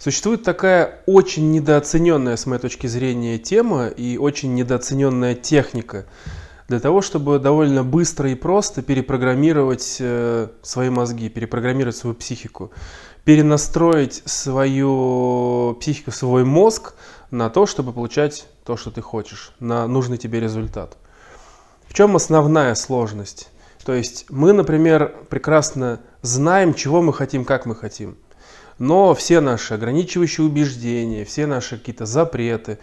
Существует такая очень недооцененная, с моей точки зрения, тема и очень недооцененная техника для того, чтобы довольно быстро и просто перепрограммировать свои мозги, перепрограммировать свою психику, перенастроить свою психику, свой мозг на то, чтобы получать то, что ты хочешь, на нужный тебе результат. В чем основная сложность? То есть мы, например, прекрасно знаем, чего мы хотим, как мы хотим. Но все наши ограничивающие убеждения, все наши какие-то запреты,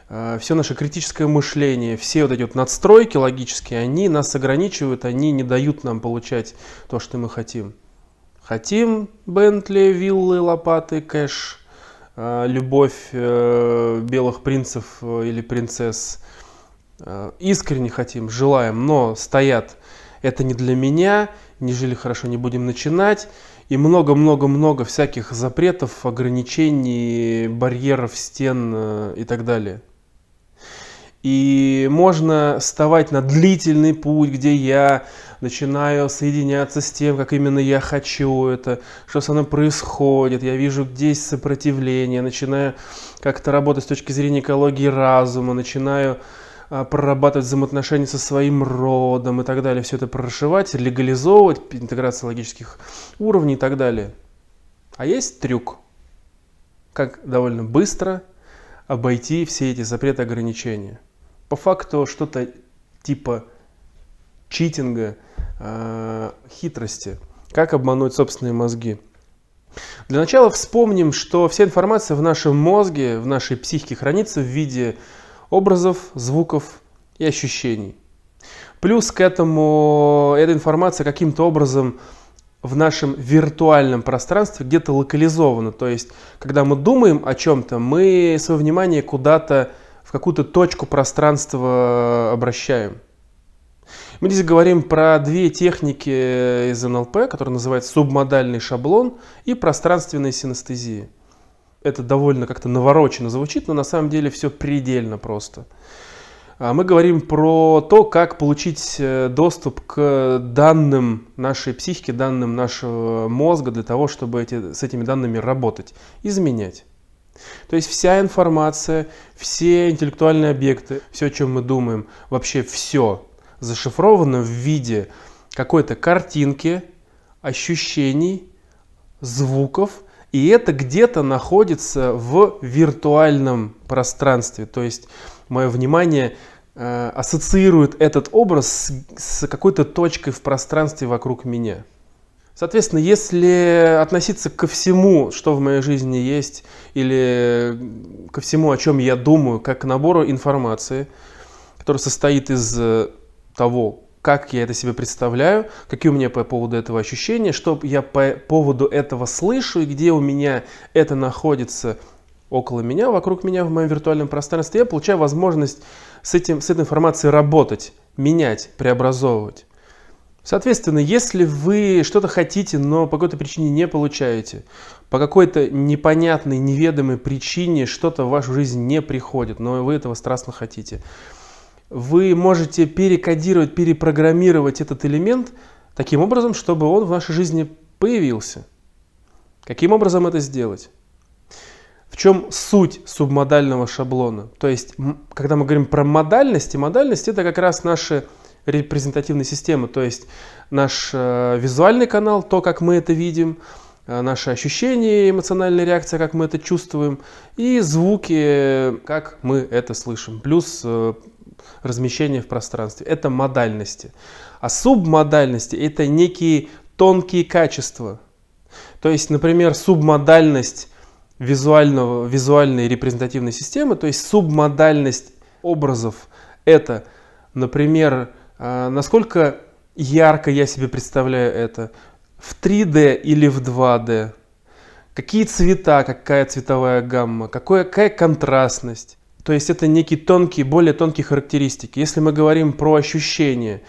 все наше критическое мышление, все вот эти вот надстройки логические, они нас ограничивают, они не дают нам получать то, что мы хотим. Хотим Бентли, виллы, лопаты, кэш, любовь белых принцев или принцесс. Искренне хотим, желаем, но стоят: это не для меня, не жили хорошо, не будем начинать. И много-много-много всяких запретов, ограничений, барьеров, стен и так далее. И можно вставать на длительный путь, где я начинаю соединяться с тем, как именно я хочу это, что со мной происходит, я вижу, где есть сопротивление, начинаю как-то работать с точки зрения экологии разума, начинаю прорабатывать взаимоотношения со своим родом и так далее, все это прошивать, легализовывать, интеграция логических уровней и так далее. А есть трюк, как довольно быстро обойти все эти запреты и ограничения. По факту что-то типа читинга, хитрости, как обмануть собственные мозги. Для начала вспомним, что вся информация в нашем мозге, в нашей психике хранится в виде образов, звуков и ощущений. Плюс к этому эта информация каким-то образом в нашем виртуальном пространстве где-то локализована. То есть, когда мы думаем о чем-то, мы свое внимание куда-то, в какую-то точку пространства обращаем. Мы здесь говорим про две техники из НЛП, которые называются субмодальный шаблон и пространственная синестезия. Это довольно как-то навороченно звучит, но на самом деле все предельно просто. Мы говорим про то, как получить доступ к данным нашей психики, данным нашего мозга для того, чтобы с этими данными работать, изменять. То есть вся информация, все интеллектуальные объекты, все, о чем мы думаем, вообще все зашифровано в виде какой-то картинки, ощущений, звуков. И это где-то находится в виртуальном пространстве. То есть мое внимание ассоциирует этот образ с какой-то точкой в пространстве вокруг меня. Соответственно, если относиться ко всему, что в моей жизни есть, или ко всему, о чем я думаю, как к набору информации, который состоит из того, как я это себе представляю, какие у меня по поводу этого ощущения, что я по поводу этого слышу, и где у меня это находится около меня, вокруг меня, в моем виртуальном пространстве, я получаю возможность с этой информацией работать, менять, преобразовывать. Соответственно, если вы что-то хотите, но по какой-то причине не получаете, по какой-то непонятной, неведомой причине что-то в вашу жизнь не приходит, но вы этого страстно хотите, вы можете перекодировать, перепрограммировать этот элемент таким образом, чтобы он в нашей жизни появился. Каким образом это сделать? В чем суть субмодального шаблона? То есть, когда мы говорим про модальности, модальность это как раз наши репрезентативные системы, то есть наш визуальный канал, то, как мы это видим, наши ощущения, эмоциональная реакция, как мы это чувствуем, и звуки, как мы это слышим, плюс размещение в пространстве. Это модальности. А субмодальности это некие тонкие качества. То есть, например, субмодальность визуальной репрезентативной системы, то есть субмодальность образов, это, например, насколько ярко я себе представляю это, в 3D или в 2D, какие цвета, какая цветовая гамма, какая контрастность. То есть это некие тонкие, более тонкие характеристики. Если мы говорим про ощущения,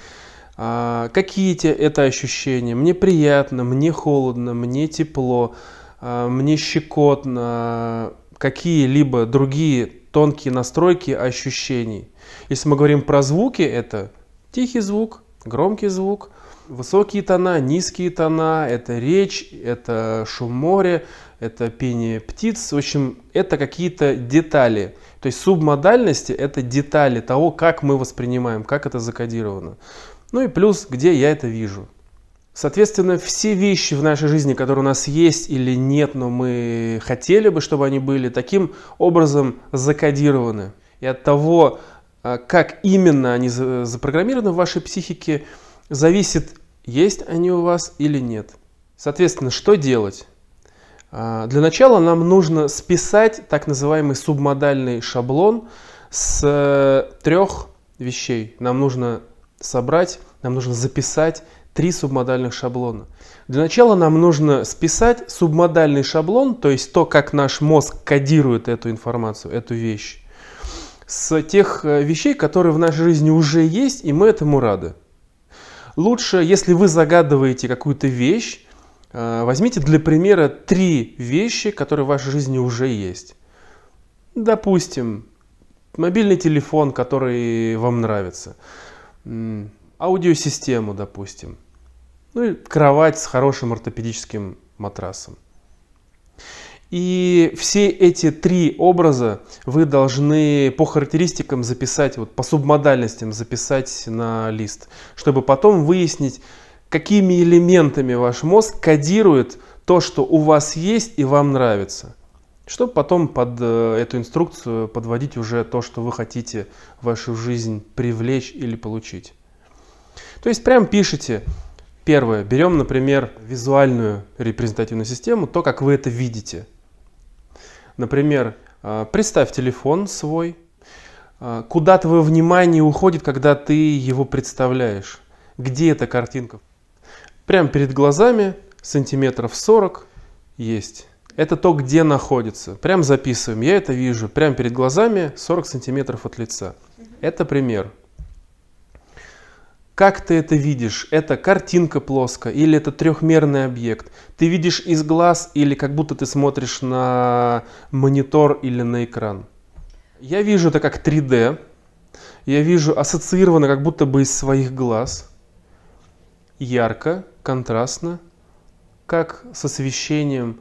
какие это ощущения? Мне приятно, мне холодно, мне тепло, мне щекотно, какие-либо другие тонкие настройки ощущений. Если мы говорим про звуки, это тихий звук, громкий звук, высокие тона, низкие тона, это речь, это шум моря, это пение птиц. В общем, это какие-то детали. То есть субмодальности — это детали того, как мы воспринимаем, как это закодировано. Ну и плюс, где я это вижу. Соответственно, все вещи в нашей жизни, которые у нас есть или нет, но мы хотели бы, чтобы они были, таким образом закодированы. И от того, как именно они запрограммированы в вашей психике, зависит, есть они у вас или нет. Соответственно, что делать? Для начала нам нужно списать так называемый субмодальный шаблон с 3 вещей. Нам нужно записать 3 субмодальных шаблона. Для начала нам нужно списать субмодальный шаблон, то есть то, как наш мозг кодирует эту информацию, эту вещь, с тех вещей, которые в нашей жизни уже есть, и мы этому рады. Лучше, если вы загадываете какую-то вещь, возьмите для примера 3 вещи, которые в вашей жизни уже есть. Допустим, мобильный телефон, который вам нравится. Аудиосистему, допустим. Ну и кровать с хорошим ортопедическим матрасом. И все эти 3 образа вы должны по характеристикам записать, вот по субмодальностям записать на лист, чтобы потом выяснить, какими элементами ваш мозг кодирует то, что у вас есть и вам нравится. Чтобы потом под эту инструкцию подводить уже то, что вы хотите в вашу жизнь привлечь или получить. То есть прям пишите. Первое. Берем, например, визуальную репрезентативную систему, то, как вы это видите. Например, представь телефон свой. Куда твое внимание уходит, когда ты его представляешь? Где эта картинка? Прямо перед глазами, сантиметров 40 есть. Это то, где находится. Прям записываем. Я это вижу. Прямо перед глазами, 40 сантиметров от лица. Это пример. Как ты это видишь? Это картинка плоская или это трехмерный объект? Ты видишь из глаз или как будто ты смотришь на монитор или на экран? Я вижу это как 3D. Я вижу ассоциированно как будто бы из своих глаз. Ярко, контрастно. Как с освещением.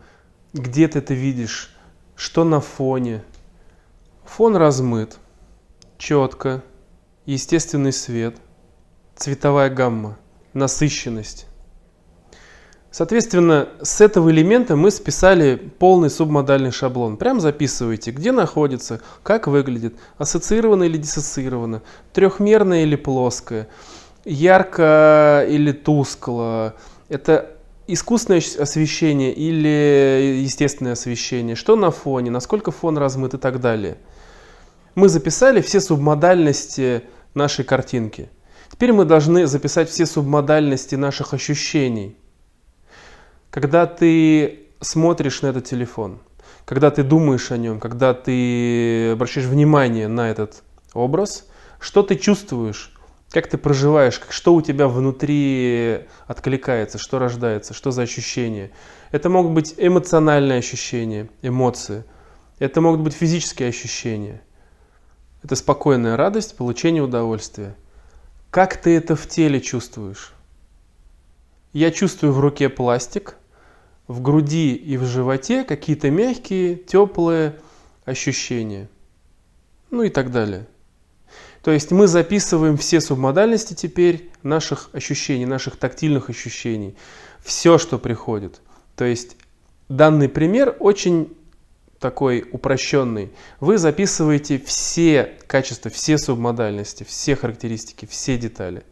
Где ты это видишь? Что на фоне? Фон размыт. Четко. Естественный свет. Цветовая гамма, насыщенность. Соответственно, с этого элемента мы списали полный субмодальный шаблон. Прям записывайте, где находится, как выглядит, ассоциировано или диссоциировано, трехмерное или плоское, ярко или тускло. Это искусственное освещение или естественное освещение, что на фоне, насколько фон размыт и так далее. Мы записали все субмодальности нашей картинки. Теперь мы должны записать все субмодальности наших ощущений. Когда ты смотришь на этот телефон, когда ты думаешь о нем, когда ты обращаешь внимание на этот образ, что ты чувствуешь, как ты проживаешь, что у тебя внутри откликается, что рождается, что за ощущения. Это могут быть эмоциональные ощущения, эмоции. Это могут быть физические ощущения. Это спокойная радость, получение удовольствия. Как ты это в теле чувствуешь? Я чувствую в руке пластик, в груди и в животе какие-то мягкие, теплые ощущения. Ну и так далее. То есть мы записываем все субмодальности теперь наших ощущений, наших тактильных ощущений. Все, что приходит. То есть данный пример очень такой упрощенный. Вы записываете все качества, все субмодальности, все характеристики, все детали.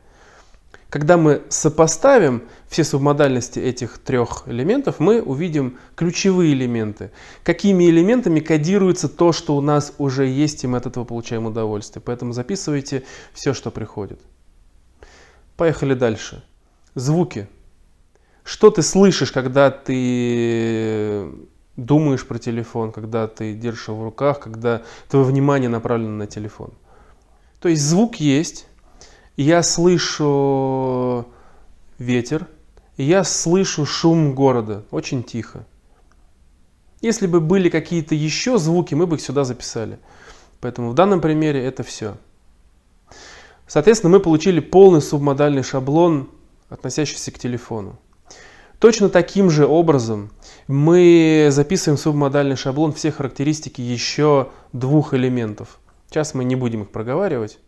Когда мы сопоставим все субмодальности этих 3 элементов, мы увидим ключевые элементы. Какими элементами кодируется то, что у нас уже есть, и мы от этого получаем удовольствие. Поэтому записывайте все, что приходит. Поехали дальше. Звуки. Что ты слышишь, когда ты думаешь про телефон, когда ты держишь его в руках, когда твое внимание направлено на телефон? То есть звук есть. Я слышу ветер, и я слышу шум города, очень тихо. Если бы были какие-то еще звуки, мы бы их сюда записали. Поэтому в данном примере это все. Соответственно, мы получили полный субмодальный шаблон, относящийся к телефону. Точно таким же образом мы записываем в субмодальный шаблон все характеристики еще двух элементов. Сейчас мы не будем их проговаривать.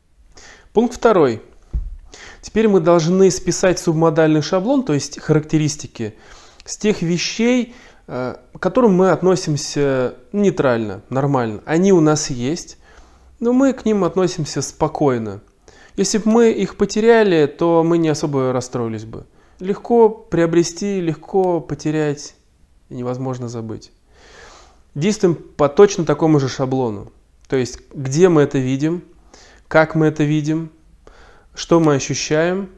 Пункт второй. Теперь мы должны списать субмодальный шаблон, то есть характеристики, с тех вещей, к которым мы относимся нейтрально, нормально. Они у нас есть, но мы к ним относимся спокойно. Если бы мы их потеряли, то мы не особо расстроились бы. Легко приобрести, легко потерять и невозможно забыть. Действуем по точно такому же шаблону. То есть, где мы это видим, как мы это видим, что мы ощущаем,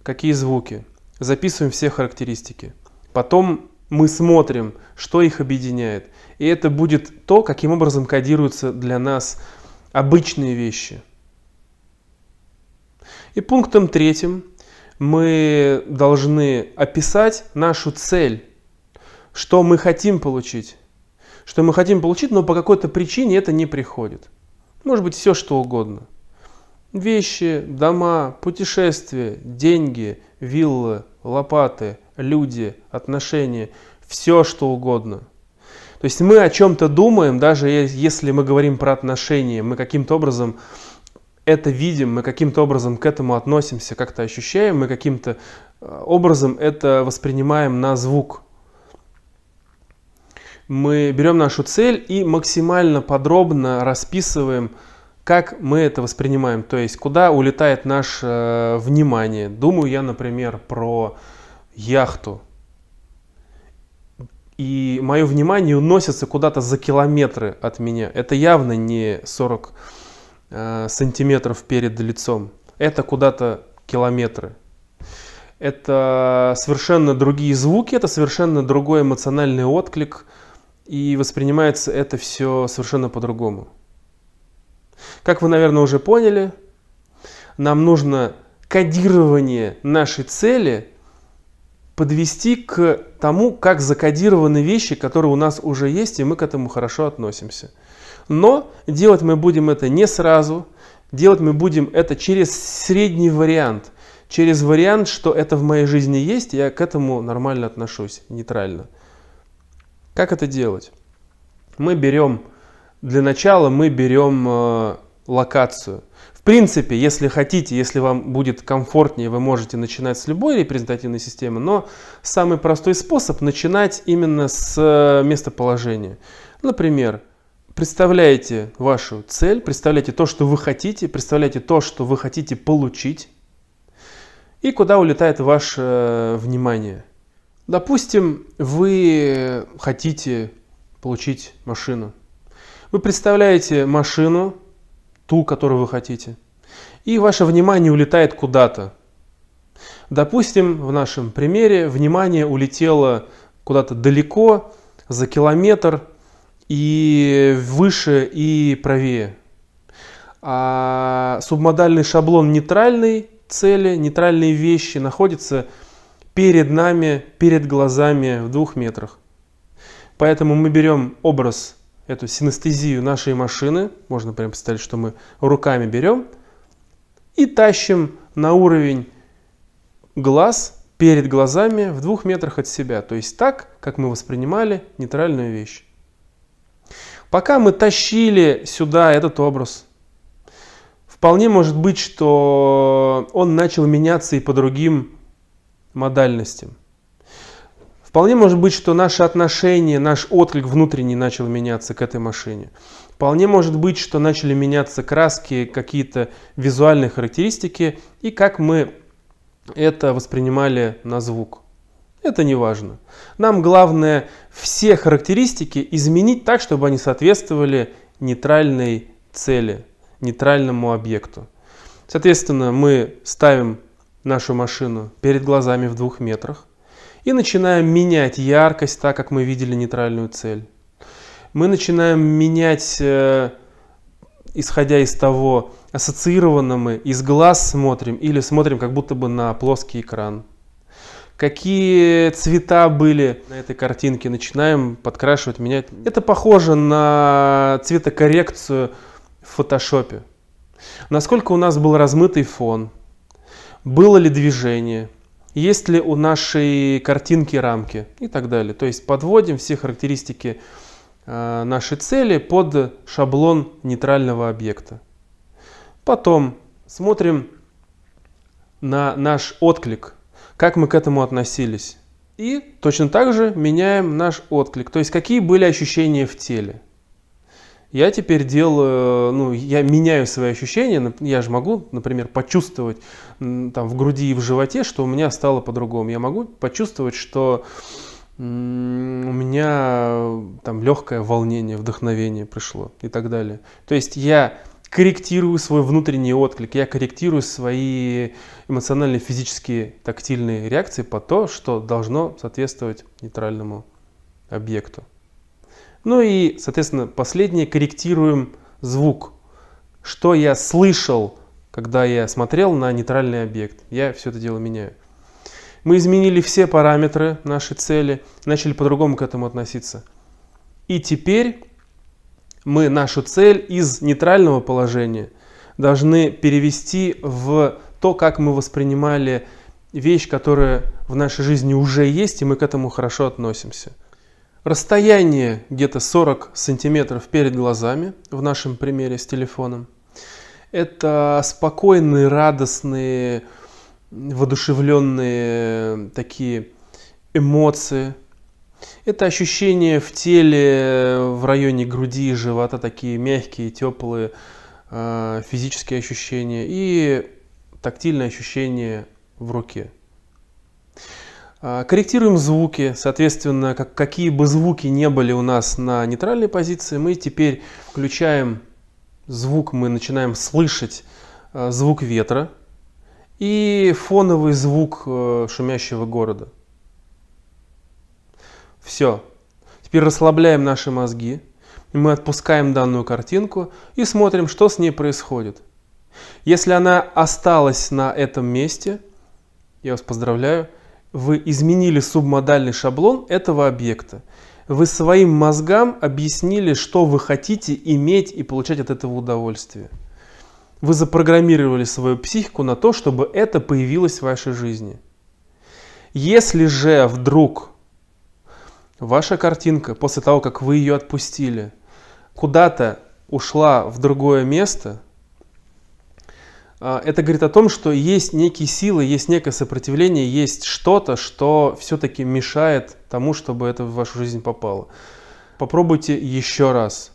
какие звуки. Записываем все характеристики. Потом мы смотрим, что их объединяет. И это будет то, каким образом кодируются для нас обычные вещи. И пунктом третьим мы должны описать нашу цель, что мы хотим получить. Что мы хотим получить, но по какой-то причине это не приходит. Может быть, все что угодно. Вещи, дома, путешествия, деньги, виллы, лопаты, люди, отношения, все что угодно. То есть мы о чем-то думаем, даже если мы говорим про отношения, мы каким-то образом это видим, мы каким-то образом к этому относимся, как-то ощущаем, мы каким-то образом это воспринимаем на звук. Мы берем нашу цель и максимально подробно расписываем, как мы это воспринимаем, то есть куда улетает наше внимание. Думаю я, например, про яхту. И мое внимание уносится куда-то за километры от меня. Это явно не 40 сантиметров перед лицом. Это куда-то километры. Это совершенно другие звуки, это совершенно другой эмоциональный отклик. И воспринимается это все совершенно по-другому. Как вы, наверное, уже поняли, нам нужно кодирование нашей цели подвести к тому, как закодированы вещи, которые у нас уже есть, и мы к этому хорошо относимся. Но делать мы будем это не сразу, делать мы будем это через средний вариант. Через вариант, что это в моей жизни есть, я к этому нормально отношусь, нейтрально. Как это делать? Для начала мы берем локацию. В принципе, если хотите, если вам будет комфортнее, вы можете начинать с любой репрезентативной системы, но самый простой способ начинать именно с местоположения. Например, представляете вашу цель, представляете то, что вы хотите, представляете то, что вы хотите получить, и куда улетает ваше внимание. Допустим, вы хотите получить машину. Вы представляете машину, ту, которую вы хотите, и ваше внимание улетает куда-то. Допустим, в нашем примере внимание улетело куда-то далеко, за километр, и выше, и правее. А субмодальный шаблон нейтральной цели, нейтральные вещи находится перед нами, перед глазами в 2 метрах. Поэтому мы берем образ, эту синестезию нашей машины, можно прям представить, что мы руками берем, и тащим на уровень глаз, перед глазами в 2 метрах от себя. То есть так, как мы воспринимали нейтральную вещь. Пока мы тащили сюда этот образ, вполне может быть, что он начал меняться и по другим модальностям. Вполне может быть, что наше отношение, наш отклик внутренний начал меняться к этой машине. Вполне может быть, что начали меняться краски, какие-то визуальные характеристики и как мы это воспринимали на звук. Это не важно. Нам главное все характеристики изменить так, чтобы они соответствовали нейтральной цели, нейтральному объекту. Соответственно, мы ставим нашу машину перед глазами в 2 метрах и начинаем менять яркость так, как мы видели нейтральную цель. Мы начинаем менять, исходя из того, ассоциированно мы из глаз смотрим или смотрим как будто бы на плоский экран. Какие цвета были на этой картинке, начинаем подкрашивать, менять. Это похоже на цветокоррекцию в фотошопе. Насколько у нас был размытый фон, было ли движение, есть ли у нашей картинки рамки и так далее. То есть подводим все характеристики нашей цели под шаблон нейтрального объекта. Потом смотрим на наш отклик, как мы к этому относились. И точно так же меняем наш отклик, то есть какие были ощущения в теле. Я теперь делаю, я меняю свои ощущения, я же могу, например, почувствовать там в груди и в животе, что у меня стало по-другому. Я могу почувствовать, что у меня там легкое волнение, вдохновение пришло и так далее. То есть я корректирую свой внутренний отклик, я корректирую свои эмоциональные, физические, тактильные реакции по то, что должно соответствовать нейтральному объекту. Ну и, соответственно, последнее, корректируем звук. Что я слышал, когда я смотрел на нейтральный объект. Я все это дело меняю. Мы изменили все параметры нашей цели, начали по-другому к этому относиться. И теперь мы нашу цель из нейтрального положения должны перевести в то, как мы воспринимали вещь, которая в нашей жизни уже есть, и мы к этому хорошо относимся. Расстояние где-то 40 сантиметров перед глазами, в нашем примере с телефоном. Это спокойные, радостные, воодушевленные такие эмоции. Это ощущения в теле, в районе груди и живота, такие мягкие, теплые физические ощущения и тактильные ощущения в руке. Корректируем звуки, соответственно, какие бы звуки не были у нас на нейтральной позиции, мы теперь включаем звук, мы начинаем слышать звук ветра и фоновый звук шумящего города. Все. Теперь расслабляем наши мозги, мы отпускаем данную картинку и смотрим, что с ней происходит. Если она осталась на этом месте, я вас поздравляю, вы изменили субмодальный шаблон этого объекта. Вы своим мозгам объяснили, что вы хотите иметь и получать от этого удовольствие. Вы запрограммировали свою психику на то, чтобы это появилось в вашей жизни. Если же вдруг ваша картинка, после того, как вы ее отпустили, куда-то ушла в другое место, это говорит о том, что есть некие силы, есть некое сопротивление, есть что-то, что все-таки мешает тому, чтобы это в вашу жизнь попало. Попробуйте еще раз.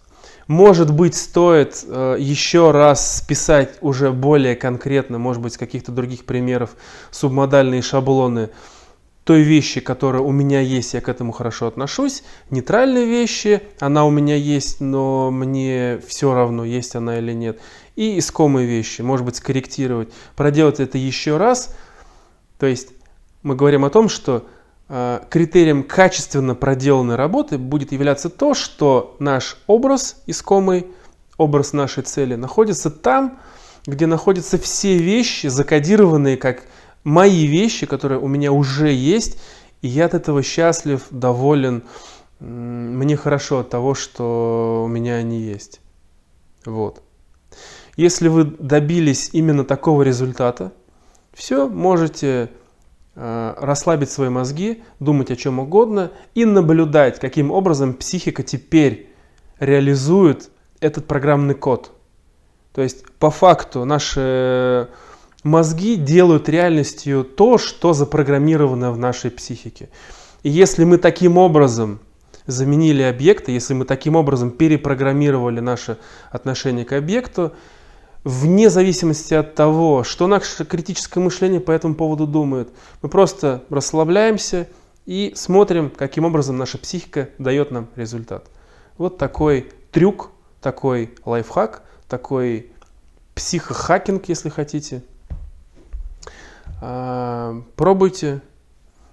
Может быть, стоит еще раз списать уже более конкретно, может быть, с каких-то других примеров, субмодальные шаблоны той вещи, которая у меня есть, я к этому хорошо отношусь. Нейтральные вещи, она у меня есть, но мне все равно, есть она или нет. И искомые вещи, может быть, скорректировать, проделать это еще раз. То есть мы говорим о том, что критерием качественно проделанной работы будет являться то, что наш образ искомый, образ нашей цели находится там, где находятся все вещи, закодированные как мои вещи, которые у меня уже есть, и я от этого счастлив, доволен, мне хорошо от того, что у меня они есть. Вот. Если вы добились именно такого результата, все, можете расслабить свои мозги, думать о чем угодно и наблюдать, каким образом психика теперь реализует этот программный код. То есть, по факту, наши мозги делают реальностью то, что запрограммировано в нашей психике. И если мы таким образом заменили объекты, если мы таким образом перепрограммировали наше отношение к объекту, вне зависимости от того, что наше критическое мышление по этому поводу думает, мы просто расслабляемся и смотрим, каким образом наша психика дает нам результат. Вот такой трюк, такой лайфхак, такой психохакинг, если хотите. Пробуйте.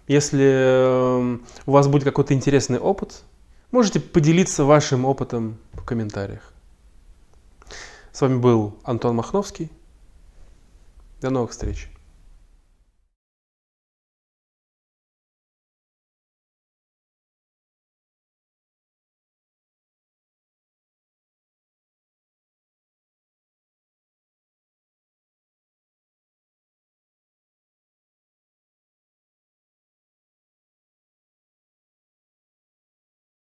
Если у вас будет какой-то интересный опыт, можете поделиться вашим опытом в комментариях. С вами был Антон Махновский. До новых встреч.